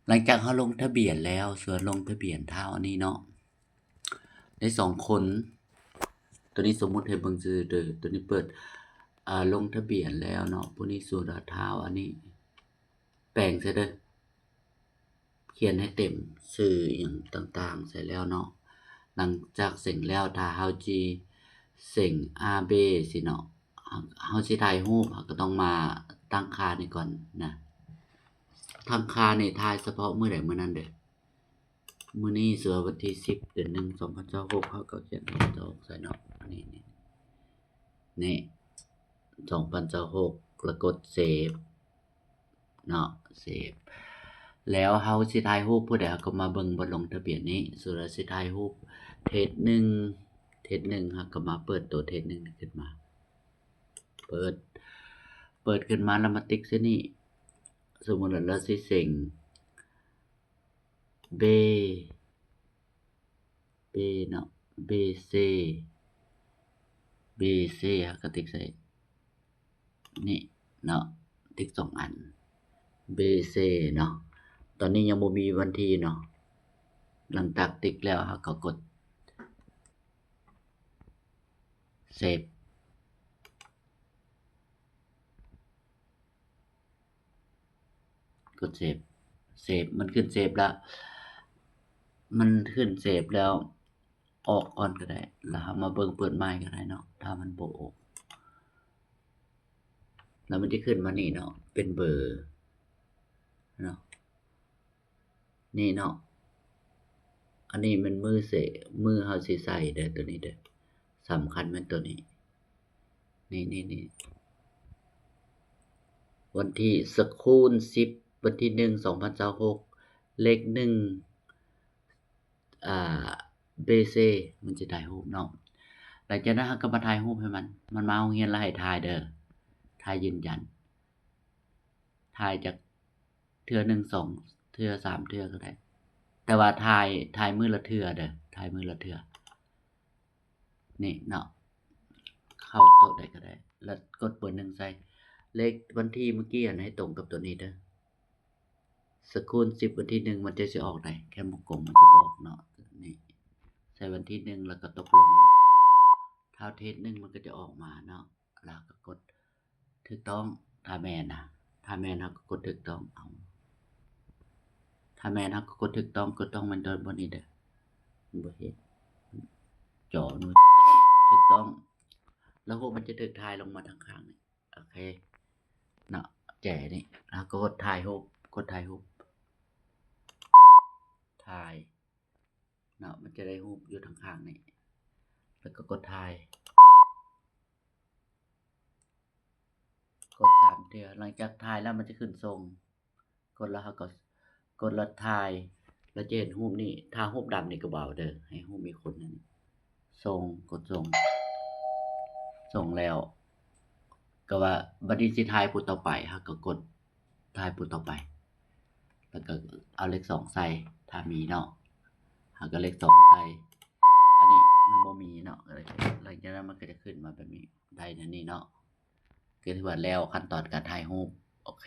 หลังจากเราลงทะเบียนแล้วส่วนลงทะเบียนเท่าอันนี้เนาะได้2คนตัวนี้สมมุติให้เบิ่งซื่อเด้อตัวนี้เปิดลงทะเบียนแล้วเนาะผู้นี้สุดาเท้าอันนี้แปลงใส่เด้อเขียนให้เต็มชื่ออิหยังต่างๆใส่แล้วเนาะหลังจากเสร็จแล้วถ้าเฮาสิเซ็งอาเบสิเนาะเฮาสิถ่ายรูปเราก็ต้องมาตั้งค่านี่ก่อนนะตั้งค่านี่ถ่ายเฉพาะมื้อใดมื้อนั้นเด้อมื้อนี้สิว่าวันที่10เดือน1 2026เขาก็เขียน2026ใส่เนาะอันนี้นี่2026แล้วกดเซฟเนาะเซฟแล้วเฮาสิถ่ายรูปผู้ใดก็มาเบิ่งบนลงทะเบียนนี้ส่วนเราสิถ่ายรูปเทส1เฮาก็มาเปิดตัวเทส1นี่ขึ้นมาเปิดขึ้นมาแล้วมาติ๊กใส่นี่สมมุติว่าเราสิเซ็งเบเนาะเบเซเฮาก็ติ๊กใส่นี่เนาะติ๊ก2อันเบเซเนาะตอนนี้ยังบ่มีวันที่เนาะหลังจากติ๊กแล้วเฮาก็กดเซฟกดเซฟมันขึ้นเซฟแล้วมันขึ้นเซฟแล้วออกก่อนก็ได้แล้วเฮามาเบิ่งเปิดใหม่ก็ได้เนาะถ้ามันบ่ออกแล้วมันจะขึ้นมานี่เนาะเป็นเบอร์เนาะนี่เนาะอันนี้มันมือเฮาสิใส่เด้อตัวนี้เด้อสำคัญมันตัวนี้นี่วันที่สคูล10วันที่1 2026เลข1เบเซมันจะถ่ายรูปเนาะหลังจากนั้นเราก็มาถ่ายรูปให้มันมาโรงเรียนแล้วให้ถ่ายเด้อถ่ายยืนยันถ่ายจากเทื่อ1 2เทื่อ3เทื่อก็ได้แต่ว่าถ่ายมื้อละเทื่อเด้อถ่ายมื้อละเทื่อนี่เนาะเข้าโต๊ะได้ก็ได้แล้วกดเบอร์1ใส่เลขวันที่เมื่อกี้ให้ตรงกับตัวนี้เด้อสคูล10วันที่1มันจะสิออกได้แค่วงกลมมันจะบ่ออกเนาะนี่ใส่วันที่1แล้วก็ตกลงถ้าเทส1มันก็จะออกมาเนาะแล้วก็กดถูกต้องถ้าแม่นนะถ้าแม่นเราก็กดถูกต้องเอาถ้าแม่นเราก็กดถูกต้องมันโดนบ่นี้เด้อมันบ่เห็นจอนู่นถูกต้องแล้วพวกมันจะถูกถ่ายลงมาทางข้างนี่โอเคเนาะแจ๋นี่แล้วก็กดถ่ายรูปถ่ายเนาะมันจะได้รูปอยู่ทางข้างนี่แล้วก็กดถ่ายกด3เทื่อหลังจากถ่ายแล้วมันจะขึ้นทรงกดแล้วเราก็กดแล้วถ่ายแล้วจะเห็นรูปนี่ถ้ารูปดำนี่ก็เบาเด้อให้รูปมีคนนั่นส่งกดส่งแล้วก็ว่าบัดนี้สิถ่ายผู้ต่อไปเราก็กดถ่ายผู้ต่อไปแล้วก็เอาเลข2ใส่ถ้ามีเนาะเราก็เลข2ใส่อันนี้มันบ่มีเนาะหลังจากนั้นมันก็จะขึ้นมาแบบนี้ได้นั่นนี่เนาะก็ถือว่าแล้วขั้นตอนการถ่ายรูปโอเค